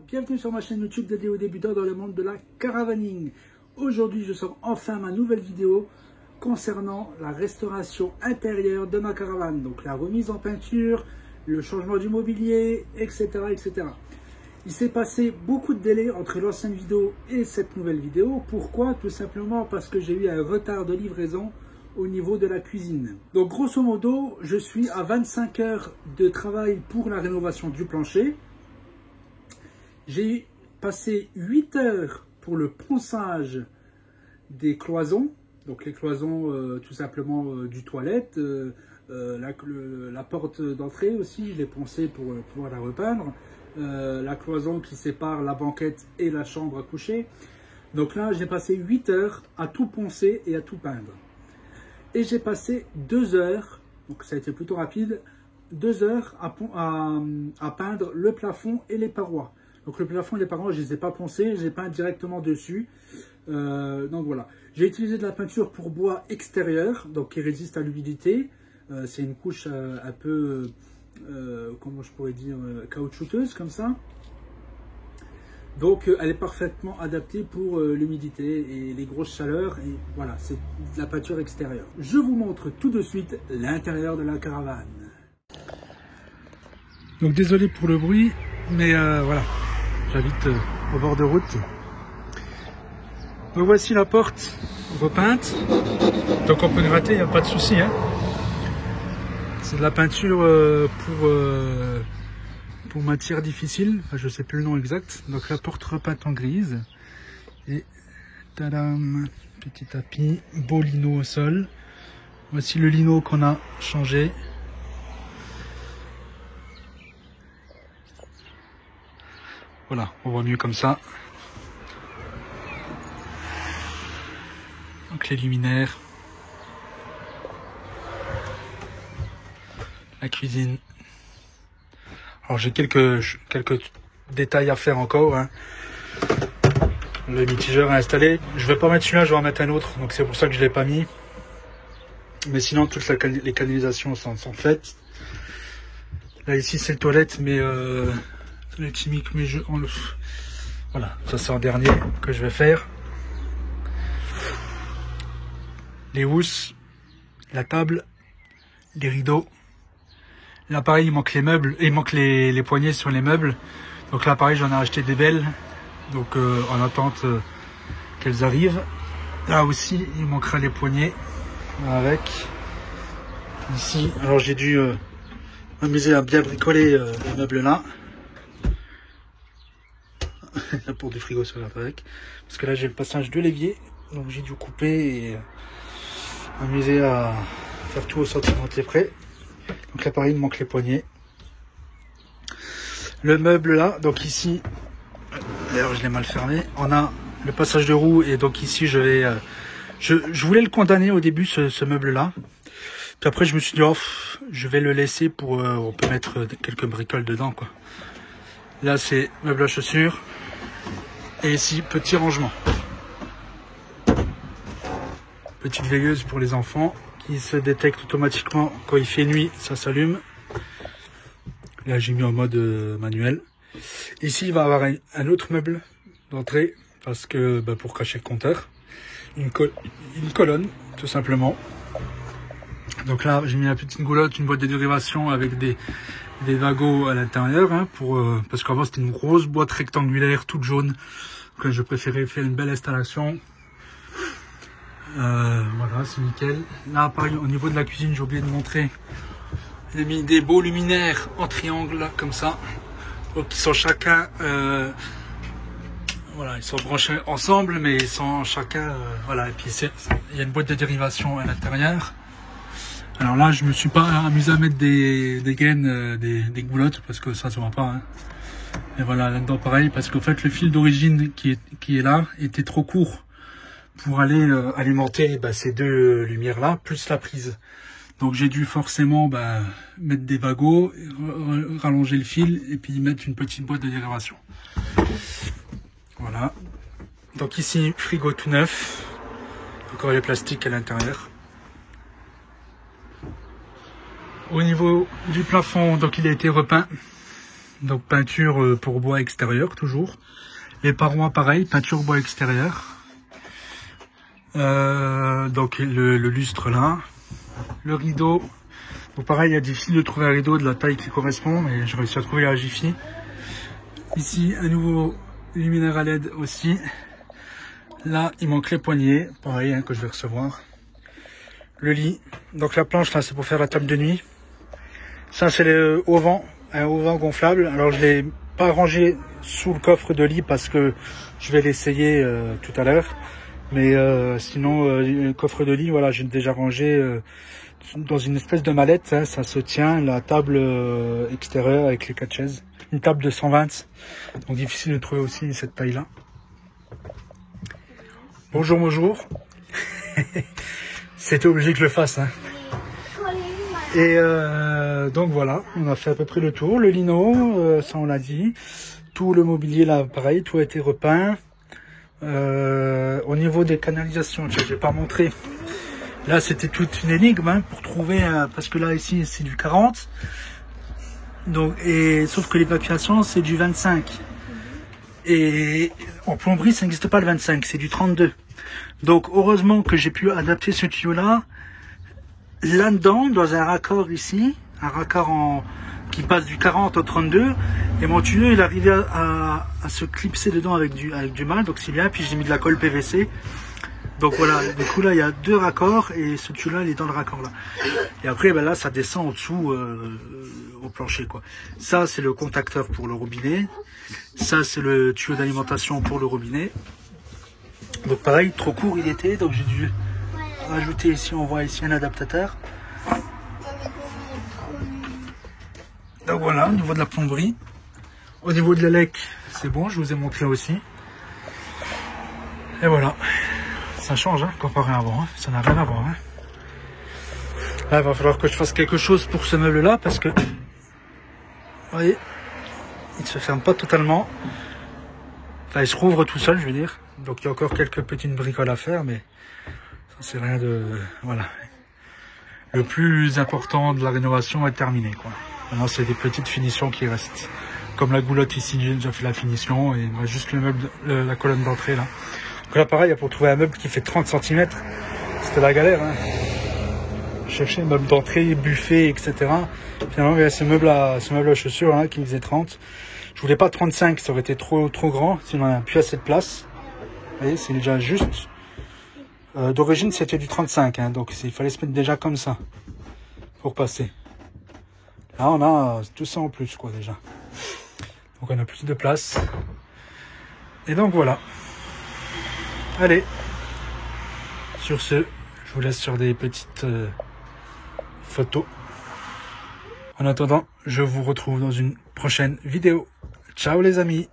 bienvenue sur ma chaîne YouTube dédiée aux débutants dans le monde de la caravaning. Aujourd'hui, je sors enfin ma nouvelle vidéo concernant la restauration intérieure de ma caravane. Donc la remise en peinture, le changement du mobilier, etc. etc. Il s'est passé beaucoup de délais entre l'ancienne vidéo et cette nouvelle vidéo. Pourquoi? Tout simplement parce que j'ai eu un retard de livraison au niveau de la cuisine. Donc grosso modo, je suis à 25 heures de travail pour la rénovation du plancher. J'ai passé 8 heures pour le ponçage des cloisons. Donc les cloisons tout simplement du toilette, la porte d'entrée aussi, je l'ai poncée pour pouvoir la repeindre. La cloison qui sépare la banquette et la chambre à coucher. Donc là, j'ai passé 8 heures à tout poncer et à tout peindre. Et j'ai passé 2 heures, donc ça a été plutôt rapide, 2 heures à peindre le plafond et les parois. Donc le plafond et les parois, je ne les ai pas poncés, j'ai peint directement dessus. Donc voilà. J'ai utilisé de la peinture pour bois extérieur, donc qui résiste à l'humidité. C'est une couche un peu, comment je pourrais dire, caoutchouteuse comme ça. Donc elle est parfaitement adaptée pour l'humidité et les grosses chaleurs. Et voilà, c'est de la peinture extérieure. Je vous montre tout de suite l'intérieur de la caravane. Donc désolé pour le bruit, mais voilà, j'habite au bord de route. Donc voici la porte repeinte. Donc on peut gratter, il n'y a pas de souci, hein. C'est de la peinture pour matière difficile, enfin, je sais plus le nom exact. Donc la porte repeinte en grise. Et tadam, petit tapis, beau lino au sol. Voici le lino qu'on a changé. Voilà, on voit mieux comme ça. Donc les luminaires. La cuisine. Alors j'ai quelques détails à faire encore, hein. Le mitigeur est installé. Je vais pas mettre celui-là, je vais en mettre un autre. Donc c'est pour ça que je l'ai pas mis. Mais sinon toutes les canalisations sont faites. Là ici c'est le toilette, mais les chimiques, mais voilà, ça c'est en dernier que je vais faire. Les housses, la table, les rideaux. Là pareil, il manque les meubles, il manque les poignées sur les meubles. Donc là pareil, j'en ai acheté des belles. Donc en attente qu'elles arrivent. Là aussi, il manquera les poignées avec. Ici, alors j'ai dû m'amuser à bien bricoler les meubles là. La porte du frigo sur avec. Parce que là j'ai le passage de l'évier. Donc j'ai dû couper et m'amuser à faire tout au centimètre près. Donc là pareil, il me manque les poignées. Le meuble là, donc ici, d'ailleurs je l'ai mal fermé, on a le passage de roue et donc ici je vais, je voulais le condamner au début ce meuble là. Puis après je me suis dit oh, je vais le laisser pour, on peut mettre quelques bricoles dedans quoi. Là c'est meuble à chaussures et ici petit rangement. Petite veilleuse pour les enfants qui se détecte automatiquement quand il fait nuit, ça s'allume. Là j'ai mis en mode manuel. Ici il va y avoir un autre meuble d'entrée parce que pour cacher le compteur, une colonne tout simplement. Donc là j'ai mis la petite goulotte, une boîte de dérivation avec des wagons à l'intérieur, hein, parce qu'avant c'était une grosse boîte rectangulaire toute jaune. Donc je préférais faire une belle installation. Voilà, c'est nickel. Là pareil, au niveau de la cuisine, j'ai oublié de montrer. J'ai mis des beaux luminaires en triangle là, comme ça, donc ils sont chacun voilà, ils sont branchés ensemble mais ils sont chacun voilà. Et puis il y a une boîte de dérivation à l'intérieur. Alors là je me suis pas amusé à mettre des gaines, des goulottes parce que ça se voit pas, hein. Et voilà, là-dedans pareil, parce qu'en fait le fil d'origine qui est là était trop court pour aller alimenter ces deux lumières là plus la prise. Donc j'ai dû forcément mettre des wagons, rallonger le fil et puis mettre une petite boîte de dérivation. Voilà. Donc ici frigo tout neuf, encore les plastiques à l'intérieur. Au niveau du plafond, donc il a été repeint. Donc peinture pour bois extérieur toujours. Les parois pareil, peinture bois extérieur. Donc le lustre là. Le rideau. Donc pareil, il est difficile de trouver un rideau de la taille qui correspond, mais j'ai réussi à trouver la Jiffy. Ici, un nouveau luminaire à LED aussi. Là, il manque les poignées, pareil, hein, que je vais recevoir. Le lit. Donc la planche là, c'est pour faire la table de nuit. Ça, c'est le auvent, un auvent gonflable. Alors je l'ai pas rangé sous le coffre de lit parce que je vais l'essayer tout à l'heure. Mais sinon, le coffre de lit, voilà, j'ai déjà rangé dans une espèce de mallette. Hein, ça se tient, la table extérieure avec les 4 chaises. Une table de 120. Donc difficile de trouver aussi cette taille-là. Bonjour, bonjour. C'était obligé que je le fasse. Hein. Et donc voilà, on a fait à peu près le tour. Le lino, ça on l'a dit. Tout le mobilier là, pareil, tout a été repeint. Au niveau des canalisations, je n'ai pas montré. Là, c'était toute une énigme hein, pour trouver, parce que là ici c'est du 40. Donc, sauf que l'évacuation c'est du 25. Et en plomberie, ça n'existe pas le 25, c'est du 32. Donc heureusement que j'ai pu adapter ce tuyau là. Là-dedans, dans un raccord ici, un raccord qui passe du 40 au 32, et mon tuyau il arrivait à se clipser dedans avec du mal, donc c'est bien. Puis j'ai mis de la colle PVC. Donc voilà, du coup là il y a 2 raccords et ce tuyau là il est dans le raccord là. Et après ben là ça descend en dessous au plancher quoi. Ça c'est le contacteur pour le robinet. Ça c'est le tuyau d'alimentation pour le robinet. Donc pareil, trop court il était, donc j'ai dû rajouter ici, on voit ici un adaptateur. Donc voilà, au niveau de la plomberie. Au niveau de l'élec, c'est bon, je vous ai montré aussi. Et voilà. Ça change hein, comparé à avant, hein. Ça n'a rien à voir. Hein. Là, il va falloir que je fasse quelque chose pour ce meuble là parce que, vous voyez, il ne se ferme pas totalement. Enfin, il se rouvre tout seul, je veux dire. Donc il y a encore quelques petites bricoles à faire, mais ça c'est rien de... Voilà. Le plus important de la rénovation est terminé, quoi. Maintenant, c'est des petites finitions qui restent. Comme la goulotte ici, j'ai déjà fait la finition et il me reste juste le meuble, la colonne d'entrée là. Donc là, pareil, pour trouver un meuble qui fait 30 cm, c'était la galère. Hein. Chercher un meuble d'entrée, buffet, etc. Finalement, il y a ce meuble à chaussures là, qui faisait 30. Je voulais pas 35, ça aurait été trop grand, sinon on n'a plus assez de place. Vous voyez, c'est déjà juste. D'origine, c'était du 35, hein, donc il fallait se mettre déjà comme ça pour passer. Là, on a tout ça en plus, quoi, déjà. Donc, on a plus de place. Et donc, voilà. Allez. Sur ce, je vous laisse sur des petites photos. En attendant, je vous retrouve dans une prochaine vidéo. Ciao les amis!